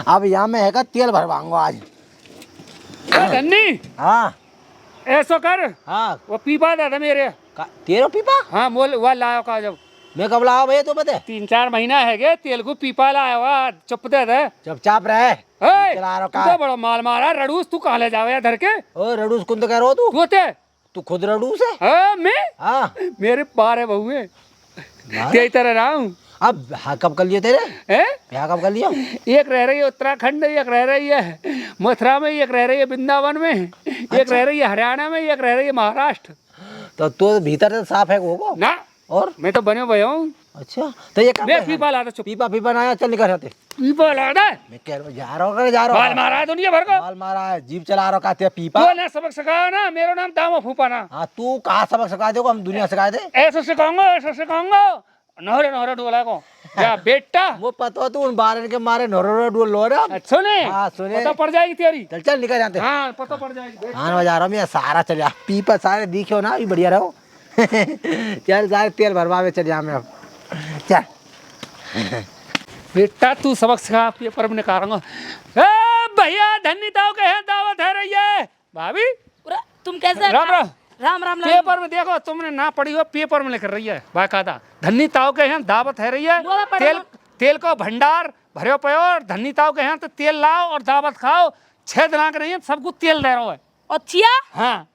अब यहाँ में है का तेल भरवाऊंगा आज। धन्नी हाँ ऐसो कर, हाँ वो पीपा था मेरे। तेरो पीपा हाँ मोल वह लायो का जब मैं कब लाओ भैया तो बता। 3-4 महीना है गे तेल को पीपा लाया हुआ चुप दे दे। चुपचाप रहे। ए, चला रहा तू तो बड़ा माल मारा रड़ूस, तू कहाँ ले जावे धर के? ओ रडूस कौन तो कह रहा हो तू? तू तू खुद रडूस है? हाँ मैं हाँ मेरे 12 बहू है तेरी तरह रहा हूँ। अब हाँ कब कर लिया तेरे? हैं? यहाँ कब कर लिया? एक रह रही है उत्तराखंड, एक रह रही है मथुरा में, एक रह रही है वृंदावन में, एक रह रही है हरियाणा में, एक रह रही है महाराष्ट्र। तो भीतर से साफ है वो ना और मैं तो बने भैया हूँ। अच्छा तो ये मैं पीपा ला दो। पीपा ना आया चल निकल जाते। पीपा ला दे। मैं कह रहा हूँ जा रहा हूँ बाल मारा है दुनिया भर को। बाल मारा है जीप चला रहा कहते पीपा। वो ना सबक सिखाओ ना, मेरा नाम दामो फूफाना। हाँ तू कहाँ सबक सिखा दे हम दुनिया सिखा दे। ऐसा सिखाऊंगा नहरे डोला को क्या बेटा। वो पता तू उन बारन के मारे नोरो डोल लो रहा। अच्छा ने हाँ सुने पता पड़ जाएगी तेरी। चल चल निकल जाते। हाँ पता पड़ जाएगी। हाँ बजा रहा हूँ मैं सारा चल जा पीपा सारे दिखे ना अभी बढ़िया रहो। चल सारे तेल भरवा चल जा मैं अब चल। बेटा तू सबक सिखा पेपर में निकालूंगा। भैया धन्य ताऊ के हैं दावत है रही है भाभी। तुम कैसे? राम राम राम राम। पेपर में देखो तुमने ना पढ़ी हो, पेपर में लिख रही है बाकायदा धन्य ताऊ के हैं दावत है रही है। तेल को भंडार भरे पयो और धन्य ताऊ के हैं तो तेल लाओ और दावत खाओ। 6 दिन के नहीं है सबको तेल दे रहा है। अच्छा हाँ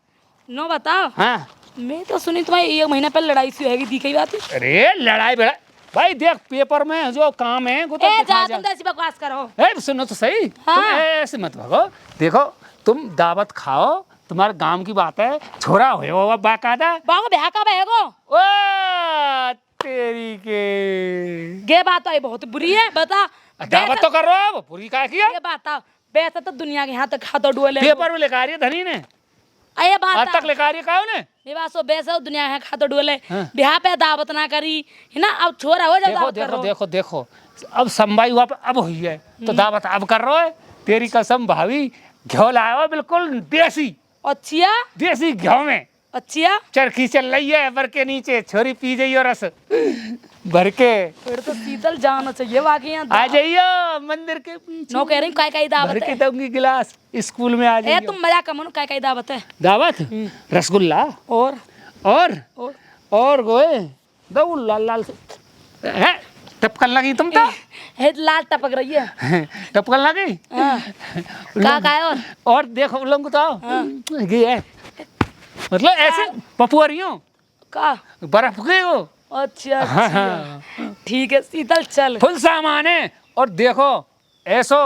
नो बताओ। हाँ मैं तो सुनी तुम्हारी 1 महीना पहले लड़ाई सी होगी दिखी बात। अरे लड़ाई बड़ा भाई देख पेपर में जो काम है वो तो जा तुम ऐसी बकवास करो। सुनो तो सही। हाँ। तुम ऐसे मत भागो। देखो तुम दावत खाओ, तुम्हारे गांव की बात है, छोरा हो बाकायदा। बागो ब्याह कब आएगो? ओ तेरी के ये बात आई बहुत बुरी है बता। दावत तो कर रहा हो पूरी का किया। ये बात वैसे तो दुनिया के यहाँ तक खाता डुएले पेपर में लिखा रही है धनी ने। ये बात आज तक लिखा रही है काऊ ने। ये बात सो बेस दुनिया है खाता डुएले। हाँ। ब्याह पे दावत ना करी है ना। अब छोरा हो जाओ। देखो अब संभाई हुआ अब हुई है तो दावत अब कर रहा है। तेरी कसम भाभी घ्यो लाया हो बिल्कुल देसी। अच्छा देसी घ्यो में अच्छा चरखी चल रही है बर के नीचे, छोरी पी जाइयो रस भर के। फिर तो शीतल जाना चाहिए वाकई। आ जाइयो मंदिर के पीछे। नो कह रही काय दावत भर के है। दूंगी गिलास स्कूल में आ जाइयो। तुम मजा कमनो काय दावत है। दावत रसगुल्ला और और गोए दो लाल लाल से है टपकन लगी तुम तो। लाल टपक रही है। टपकन लगी। हाँ। का और देखो उलंग तो ये है मतलब ऐसे पपुअरियों का बर्फ गए वो। अच्छा ठीक है शीतल चल। फुल सामान है और देखो ऐसो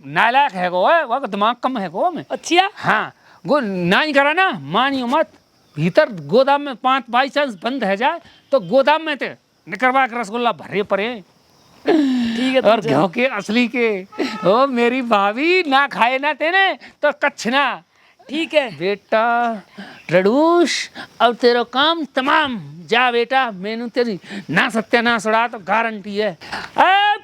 नालायक है वो दिमाग कम है वो में। अच्छा हाँ वो ना ही करा ना मानियो मत। भीतर गोदाम में 5 बाई चांस बंद है जाए तो गोदाम में थे निकलवा के रसगुल्ला भरे पड़े। ठीक है और घ्यो के असली के। ओ मेरी भाभी ना खाए ना तेने तो कच्छ ना। ठीक है बेटा रडूस अब तेरा काम तमाम। जा बेटा मैंने तेरी ना सत्यानाश उड़ा तो गारंटी है।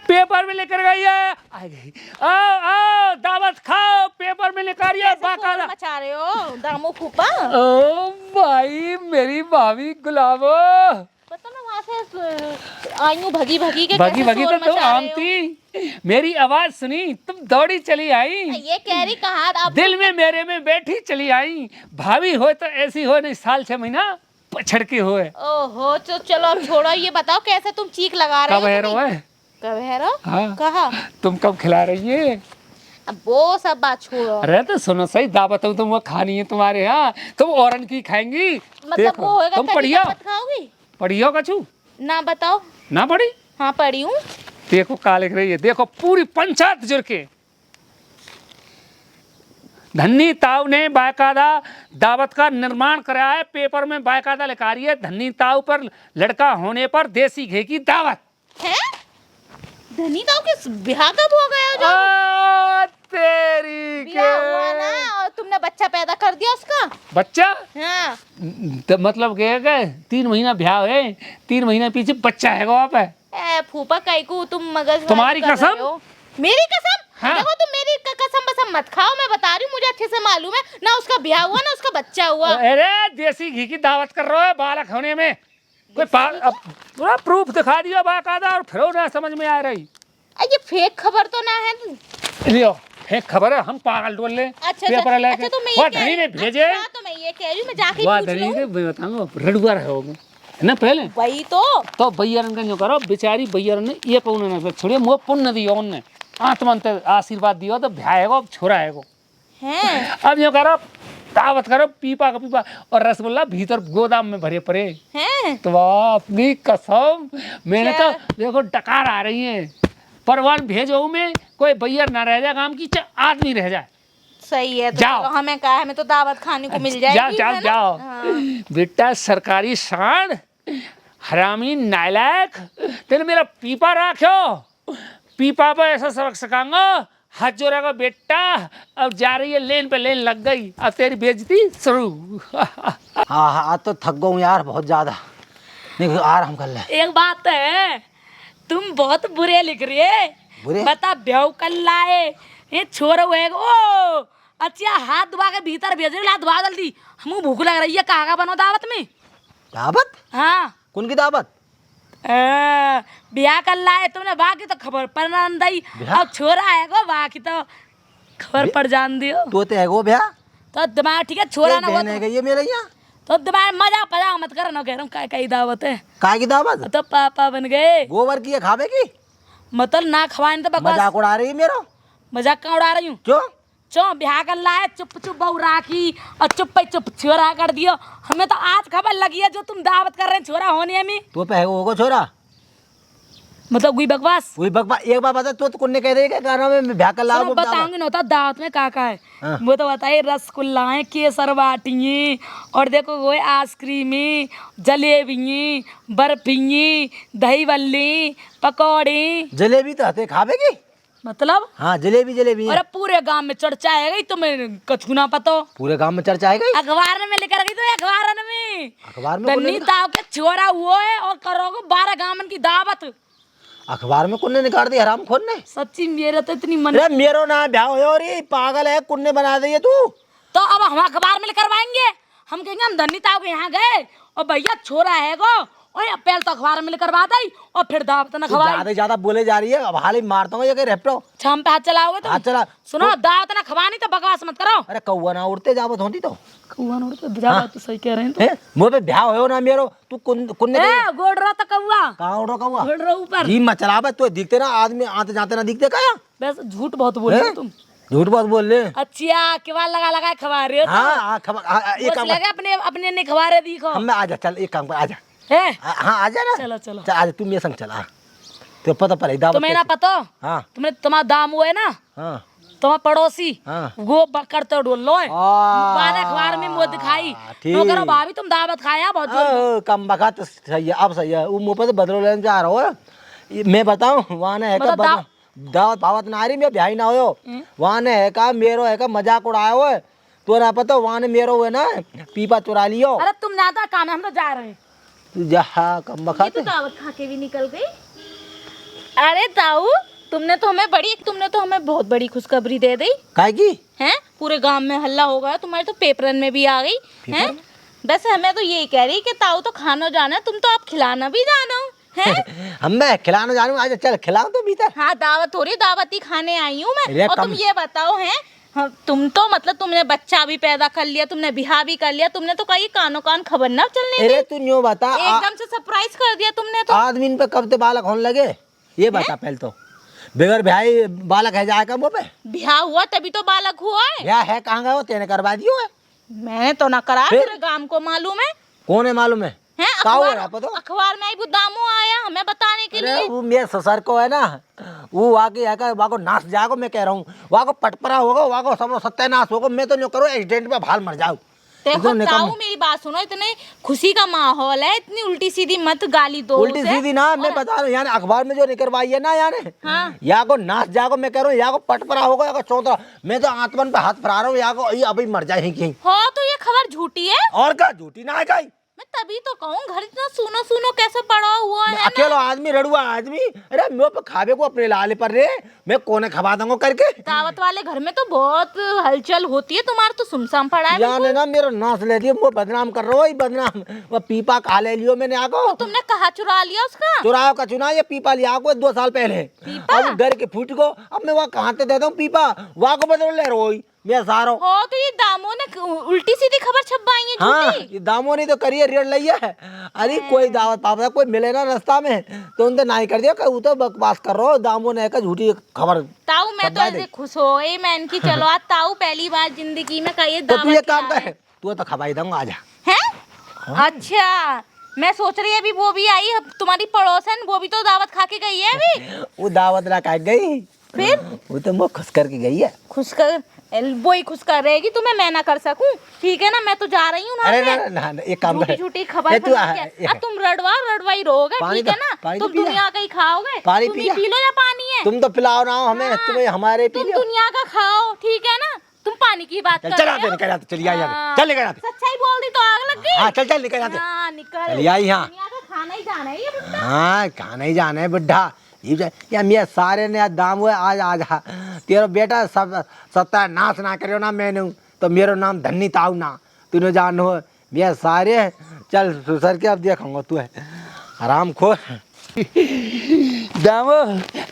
पेपर में लेकर गई है आ गई। आओ दावत खाओ पेपर में लेकर आई है बाकायदा। मचा रहे हो दामो फूफा। ओ भाई मेरी भाभी गुलाबो। पता ना वहाँ से आई हूँ भगी के भगी तो तुम आम थी। मेरी आवाज सुनी तुम दौड़ी चली आई। ये कह रही कहा दिल में मेरे में बैठी चली आई। भाभी हो तो ऐसी हो नहीं साल 6 महीना पछड़ के हो। ओहो तो चलो अब छोड़ो। ये बताओ कैसे तुम चीख लगा रहे हो? कब है रो? हाँ। कहा तुम कब खिला रही है? अब वो सब बात छोड़ो। अरे तो सुनो सही दावत तुम वो खानी है तुम्हारे यहाँ। तुम औरन की खाएंगी। मतलब वो होएगा तुम पढ़ियो खाओगी पढ़ियो कछु ना बताओ। ना पढ़ी? हाँ पढ़ी हूँ। देखो का लिख रही है देखो पूरी पंचायत जुड़ के। धन्नी ताऊ ने बाकायदा दावत का निर्माण कराया है। पेपर में बाकायदा लिखा रही है धन्नी ताऊ पर लड़का होने पर देसी घी की दावत है। धनी ताऊ के ब्याह कब हो गया? जो तेरी ब्याह हुआ ना और तुमने बच्चा पैदा कर दिया उसका। बच्चा? हाँ। तो मतलब क्या 3 महीना ब्याह है 3 महीना पीछे बच्चा है वहाँ पे। फूफा काईकू तुम मगज तुम्हारी कसम। मेरी कसम। हाँ। देखो तुम मेरी कसम बसम मत खाओ। मैं बता रही हूँ मुझे अच्छे से मालूम है ना उसका ब्याह हुआ ना उसका बच्चा हुआ। अरे देसी घी की दावत कर रहे हो बालक होने में। कोई पूरा प्रूफ दिखा दिया बाकायदा और फिर ना समझ में आ रही। ये फेक खबर तो ना है। लियो है खबर है हम पागल डोल ले पेपर लेके अच्छा तो मैं वो ये धनी ने भेजे हाँ तो मैं ये कह रही हूँ मैं जाके वो पूछ धनी लूँ के मैं बताऊंगा रडुआ रहे होगे ना पहले वही तो भैयारन का जो करो बेचारी भैयारन ने ये कौन ना छोड़िए मुँह पुण्य दियो उनने आत्मंत आशीर्वाद दियो तो भ्याएगो छोरा है हैं अब जो करो दावत करो पीपा का पीपा और रसगुल्ला भीतर गोदाम में भरे पड़े हैं तो अपनी कसम मैंने तो देखो डकार आ रही है परवान भेजो में कोई भैया ना रह जाए काम की आदमी रह जाए सही है तो जाओ। चलो, हमें कहा हमें तो दावत खाने को मिल जाएगी जाओ है जाओ ना? जाओ हाँ। बेटा सरकारी सांड हरामी नालायक तेने मेरा पीपा रखो पीपा पे ऐसा सबक सिखाऊंगा हाथ जोड़ेगा बेटा अब जा रही है लेन पे लेन लग गई अब तेरी बेइज्जती शुरू हाँ हाँ आज तो थक गया हूँ यार बहुत ज्यादा नहीं आराम कर ले। एक बात है तुम बहुत बुरे लिख रही है बुरे? बता ब्याह कर लाए ये छोरा हुए ओ अच्छा हाथ धुआ के भीतर भेज रही हाथ धुआ जल्दी हमको भूख लग रही है कहाँ का बनो दावत में दावत हाँ कौन की दावत? ब्याह कर लाए तुमने बाकी तो खबर पर ना दई ब्याह? अब छोरा आएगा बाकी तो खबर पर जान दियो तो ते है वो भैया तो दिमाग ठीक है छोरा ना हुआ बहन है गई है मेरे यहाँ तो दिमाग मजा पजा मत कर ना कह रहा हूँ काय कई दावत है काय की दावत? तो पापा बन गए गोबर की है खावे की? मतलब ना खवाए तो बकवास मजाक उड़ा रही है मेरा मजाक कहाँ उड़ा रही हूँ क्यों? चो ब्याह कर लाए चुप चुप बहू राखी और चुप पे चुप छोरा कर दियो हमें तो आज खबर लगी है जो तुम दावत कर रहे हैं छोरा होने में तो पे है वो छोरा मतलब कोई बकवास वही बकवा एक बार बता तो कुन्ने कह देगा गाना में ब्याह कर लाओ चलो बताऊंगी ना होता दावत में का है हाँ। वो तो बताइए रसगुल्लाएं केसर बाटियाँ और देखो वो आइसक्रीम जलेबी बर्फी दही बल्ली पकौड़ी जलेबी तो हते खावे की? मतलब हाँ जलेबी जलेबी है। अरे पूरे गांव में चर्चा है तुम्हें कछु ना पतो पूरे गांव में चर्चा है गई अखबार में लेकर गई तो अखबार में अखबार में धनी कौन ताव के छोरा हुआ है और करोगे 12 गांव की दावत अखबार में कुन्ने निकाल दी हराम खोर ने? सच्ची मेरा तो इतनी मन अरे मेरो ना ब्याह हो रे पागल है कुन्ने बना दी है तू। तो अब हम अखबार में करवाएंगे हम कहेंगे हम धनी ताव के यहाँ गए और भैया छोरा है गो और पहले तो अखबार में करवा दी और फिर दावत न खवाई ज्यादा ज्यादा बोले जा रही है अब हाल ही मारता हूँ ये कहीं रेपटो छम पे हाथ चलाओगे तुम हाथ चला सुनो दावत न खवानी तो बकवास मत करो अरे कौआ ना उड़ते जावत होती तो कौआ नोड़ तो ज्यादा तो सही कह रहे हैं तो हैं? मुँह पे ब्याह हो ना मेरो तू कुन्ने ए गोड़ रहा तो कौआ कहाँ उड़ रहा कौआ? गोड़ रहा ऊपर जी मत चला बे तू दिखते ना आदमी आते जाते ना दिखते क्या? बस झूठ बहुत बोल रहे हो हैं? तुम झूठ बहुत बोल रहे अच्छा केवाल लगा लगा खवा रहे हो तुम। हाँ खबर एक कुछ काम लगे अपने अपने ने खबारे दिखो हम आजा चल एक काम कर आजा है हाँ आजा ना चलो चलो चल आजा तू मेरे संग चला तो पता पड़े दावत तुम्हें ना पता हाँ तुमने तुम्हारा दाम हुआ है ना हाँ तुम्हारा पड़ोसी हाँ। वो बकर तो डोल लो है बाने अखबार में मुंह दिखाई ठीक। नो करो भाभी तुम दावत खाया बहुत जोर कम बखा तो सही है अब सही है वो मुँह पे तो बदलो लेने जा रहा हो मैं बताऊँ वहाँ ने है का मतलब दावत भावत ना आ रही मैं ब्याह ना हो वहाँ ने है का मेरो है का मजाक उड़ाया हो तो ना पता वहाँ ने मेरो है ना पीपा चुरा लियो अरे तुम ज्यादा काम है हम तो जा रहे हैं जहाँ कम बखा तो दावत खा के भी निकल गई। अरे ताऊ तुमने तो हमें बहुत बड़ी खुशखबरी दे दी काय की हैं पूरे गांव में हल्ला हो गया तुम्हारे तो पेपरन में भी आ गई हैं बस हमें तो यही कह रही कि ताऊ तो खाना जाना तुम तो आप खिलाना भी जानो हैं हम मैं खिलाना जानू आज चल खिलाऊं तो भीतर हाँ दावत हो रही दावत ही खाने आई हूँ मैं अरे और तुम कम- ये बताओ हैं हाँ, तुम तो मतलब तुमने बच्चा भी पैदा कर लिया तुमने बिहा भी कर लिया तुमने तो कहीं कानो कान खबर ना चलने दी अरे तू न्यू बता एकदम से सरप्राइज कर दिया तुमने तो आदमी पे कब से बालक होने लगे ये बता पहले तो बगैर भाई बालक है जाएगा वो पे बिहा हुआ तभी तो बालक हुआ है क्या है कहाँ गए हो तेने करवा दियो है मैंने तो ना करा फिर? पूरे गांव को मालूम है कौन है मालूम है हैं का हो अखबार रहा पता अखबार में आई वो दामू आया हमें बताने के अरे लिए वो मेरे ससुर को है ना वो आके आकर वहाँ को नाश जाएगा मैं कह रहा हूँ वहाँ को पटपरा होगा वहाँ को सब सत्यानाश होगा मैं तो नहीं करूँ एक्सीडेंट में भाल मर जाऊँ देखो एकदम निकम्म। ताऊ मेरी बात सुनो इतने खुशी का माहौल है इतनी उल्टी सीधी मत गाली दो उल्टी उसे। सीधी ना मैं बता रहा हूँ यानी अखबार में जो निकलवाई है ना यानी हाँ। यहाँ को नाश जाएगा मैं कह रहा हूँ यहाँ को पटपरा होगा यहाँ को चौतरा मैं तो आत्मन पे हाथ फरा रहा हूँ यहाँ को ये अभी मर जाए कहीं हो तो ये खबर झूठी है और क्या झूठी ना है कहीं मैं तभी तो कहूँ घर इतना सुनो सुनो कैसे पड़ा हुआ है ना। अकेला आदमी रड़ुआ आदमी, अरे मैं पे खावे को अपने लाले पर रे, मैं कोने खवा दूंगा करके। दावत वाले घर में तो बहुत हलचल होती है, तुम्हारा तो सुमसाम पड़ा है यार ने ना मेरा नाश ले दिया, वो बदनाम कर रहा हो, बदनाम। वो पीपा खा ले लियो मैंने आको। तो तुमने कहा चुरा लिया उसका? चुराव का चुना, ये पीपा लिया को 2 साल पहले। अब घर के फूट को अब मैं वहाँ कहाँ से देता हूँ पीपा, वहाँ को बदल ले रोई मैं सारो। हो तो ये दामों ने उल्टी सीधी खबर छपवाई है हाँ, झूठी। ये दामों ने तो करिए रेट लिया है। अरे कोई दावत पापा कोई मिले ना रास्ता में तो उनसे ना ही कर दिया, कहूँ तो बकवास कर रहा हो, दामों ने का झूठी खबर। ताऊ मैं तो छपवा ऐसे दे। खुश हो गई मैं इनकी, चलो आज ताऊ पहली बार जिंदगी में कहिए तो तू ये दावत काम खिला कर, तू तो खवाई दूंगा, आजा। है। अच्छा मैं सोच रही अभी वो भी आई तुम्हारी पड़ोसन, वो भी तो दावत खा के गई है अभी। वो दावत ला काट गई, फिर वो तो मुँह खुश करके गई है। खुश कर, वो ही खुश कर रहेगी तुम्हें, मैं ना कर सकूं, ठीक है ना। मैं तो जा रही हूँ अरे ना, ना ना, एक काम कर, झूठी खबर ये तू फैला के। अब तुम रड़वा ही रहोगे, पानी ठीक है तो- ना। पानी तुम तो पिया। दुनिया का ही खाओगे, पानी तुम ही पिया। पी लो या पानी है। तुम तो पिलाओ ना हमें, हाँ, तुम्हें हमारे पी तुम लियो। दुनिया का खाओ, ठीक है ना। तुम पानी की बात कर चल रहे आते हो। निकल आते, चलिए आई हाँ, चल निकल आते। सच्चाई बोल दी तो आग लग गई। हाँ चल चल निकल आते। हाँ निकल, चलिए आई यहाँ। दुनिया का खाना ही जाना है ये बुड्ढा। हाँ कहाँ नहीं जाना है बुढ़ा, या मैं सारे ने दाम हुए आज आज तेरा बेटा सब सत्ता नाश ना करो ना मैंने, तो मेरा नाम धन्नी ताऊ ना, तूने जान हो मैं सारे। चल सुसर के अब देखूंगा तू है आराम खोर। दामो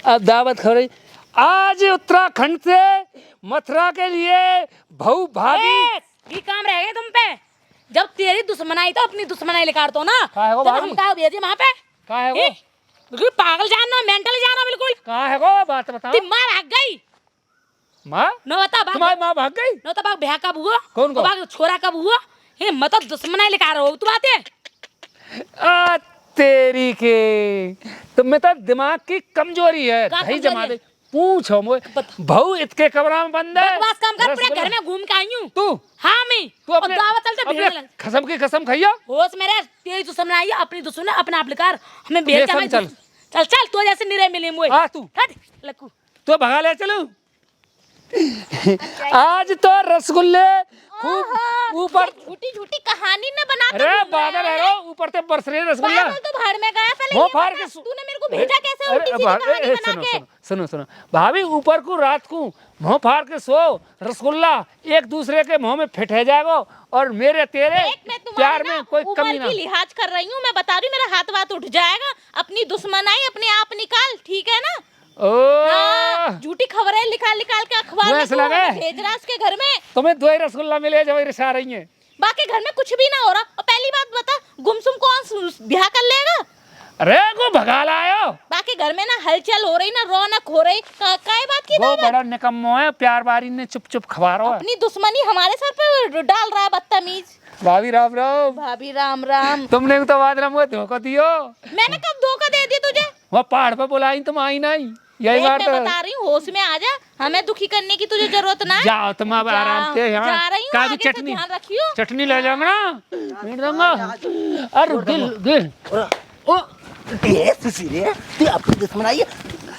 अब दावत खा रही आज उत्तराखंड से मथुरा के लिए भाऊ भाभी। ये काम रह गए तुम पे, जब तेरी दुश्मनाई तो अपनी दुश्मनाई निकाल दो ना। कहाँ है वो जब भाभी? हम कहा भेजे वहाँ पे, कहाँ है वो? बिल्कुल पागल जानना, मेंटल जाना बिल्कुल। कहाँ है वो, बात बताओ। दिमाग भाग गई। माँ न बता भाग, तुम्हारी माँ भाग गई? न तो भाग ब्याह कब हुआ, कौन को? भाग छोरा कब हुआ। ये मतलब दुश्मनाई निकाल रहे हो तुम आते। आ तेरी के तुम्हें तो दिमाग की कमजोरी है। कहाँ दही कमजोरी जमा है? दे पूछो मोए भाऊ इतके कमरा में बंद है। बकवास काम कर, पूरे रसगुल्ला- घर में घूम के आई हूँ। तू हाँ मैं तू और अपने दावत चलते अपने भेजने लग। कसम की कसम खाइया। होश मेरे, तेरी दुश्मनाई है, अपनी दुश्मन अपना अपलिकार हमें भेज के बेसन हमें चल। चल चल तो जैसे निरे मिले मुझे। आ तू हट लक्कू। तो भगा ले चलो। आज तो रसगुल्ले खूब ऊपर। झूठी झूठी कहानी न बना के अरे घूम रहा बादल है। है रो ऊपर से बरस रहे रसगुल्ला। बादल तो भाड़ में गया, पहले वो ये फाड़ बता, के तूने मेरे को भेजा कैसे अरे उल्टी सीधी भाभी, कहानी बना सुनो के? सुनो सुनो सुनो भाभी, ऊपर को रात को मुंह फाड़ के सो, रसगुल्ला एक दूसरे के मुंह में फिट है जाएगा और मेरे तेरे एक मैं तुम्हारे प्यार ना में कोई ऊपर कमी ना। की लिहाज कर रही हूँ, मैं बता रही हूँ, मेरा हाथ वाथ उठ जाएगा। अपनी दुश्मनाई अपने आप निकाल, ठीक है ना। ओ हाँ, झूठी खबरें निकाल निकाल के अखबार में वैसे तू लगे? हमें भेज रहा है उसके घर में। तुम्हें दो ही रसगुल्ला मिले जो रिसा रही है। बाकी घर में कुछ भी ना हो रहा। और पहली बात बता, गुमसुम कौन ब्याह कर लेगा? अरे को भगा लायो। बाकी घर में ना हलचल हो रही, ना रौनक हो रही, काय बात की वो दावत? बड़ा निकम्मो है, प्यार बारी ने चुप चुप खवा रहा है। अपनी दुश्मनी हमारे सर पे डाल रहा है, बदतमीज। भाभी राम राम। भाभी राम राम। तुमने तो बाद में धोखा दियो। मैंने कब धोखा दे दिया तुझे? वहाँ पहाड़ पे बुलाई तुम आई नहीं, यही देख, बात मैं है। बता रही हूँ, होश में आ जा, हमें दुखी करने की तुझे जरूरत ना है। जाओ तुम अब आराम से यहाँ जा रही हूँ, काजू आगे से चटनी ध्यान रखियो। चटनी ले जाऊंगा ना, मीट दूंगा। अरे दिल दिल ओ ये सुसी रे, तू अपनी दुश्मनाई है।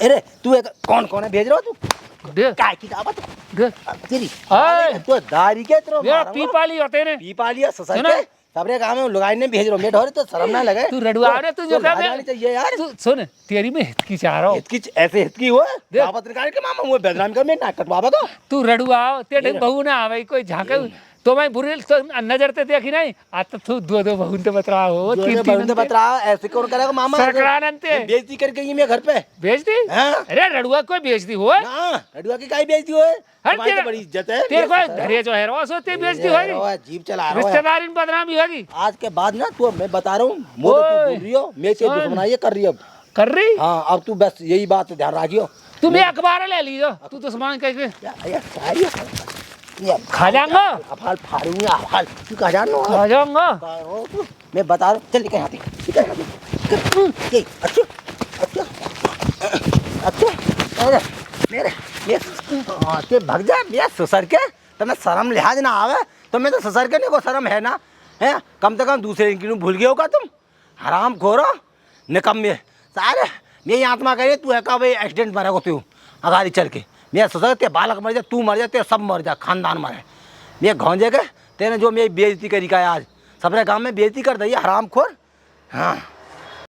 अरे तू कौन कौन है भेज रहा हो तू? दे काय की दावत दे। तेरी अरे तो दारी के तेरे मेरा पीपाली होते ने। पी पा लिया ससुर सुनो। के सबरे काम में लुगाई ने भेज रहा मैं ढोरे तो शर्म ना लगे। तू रडुआ रे, तू जो लाज क्या आनी चाहिए यार। तू सुन, तेरी में हित की चाह रहा हूँ। हितकी ऐसे हितकी हो दावत निकाल के मामा मुझे बदनाम कर, मैं नाक कटवावा तो। तू रडुआ तेरे बहू ना आवे कोई झाके तो मैं बुरी तो नजर ते देखी नहीं। आज तो तू दो दो बहू ते बतरा हो, तीन तीन बंदे बता रहा ऐसे कौन करेगा मामा? सरकरानंते बेइज्जती करके ये मैं घर पे भेज दी। हाँ। अरे रडुआ कोई भेज दी हो। ना लड़ुआ की काई बेइज्जती होए? तुम्हारी तो बड़ी इज्जत है। तेरे को धरे जो है रो सोते भेज दी होगी। जीप चला रहा है रिश्तेदारी में बदनामी होगी। आज के बाद ना तू, मैं बता रहा हूँ मोदो तू ओए। बोल रही हो, मैं से दुश्मनाई कर रही हो अब। कर रही हाँ अब तू बस यही बात ध्यान रखियो। तुम ये अखबार ले लीजो, तू तो सामान कह ये खा जाऊंगा। अफाल फाड़ूंगा अफाल, तू कहाँ जानो? खा जाऊंगा। मैं बता रहा हूँ, चल निकल यहाँ से, निकल यहाँ से। ये, अच्छा अच्छा अच्छा अरे मेरे हाँ ते भाग जा मेरा ससुर के, तो मैं शर्म लिहाज ना आवे तो मैं तो ससुर के नहीं को शर्म है ना है, कम से कम दूसरे की भूल गए होगा तुम, हराम खोरो निकम्मे सारे। मेरी आत्मा कह रही तू है का भाई एक्सीडेंट मरेगा तू अगाड़ी चल के, मेरा ससुर ते बालक मर जाए, तू मर जाए, तेरे सब मर जाए, खानदान मरे। मैं घोंजे के तेने जो मेरी बेइज्जती करी का आज सबरे गांव में बेइज्जती कर दी हरामखोर। हाँ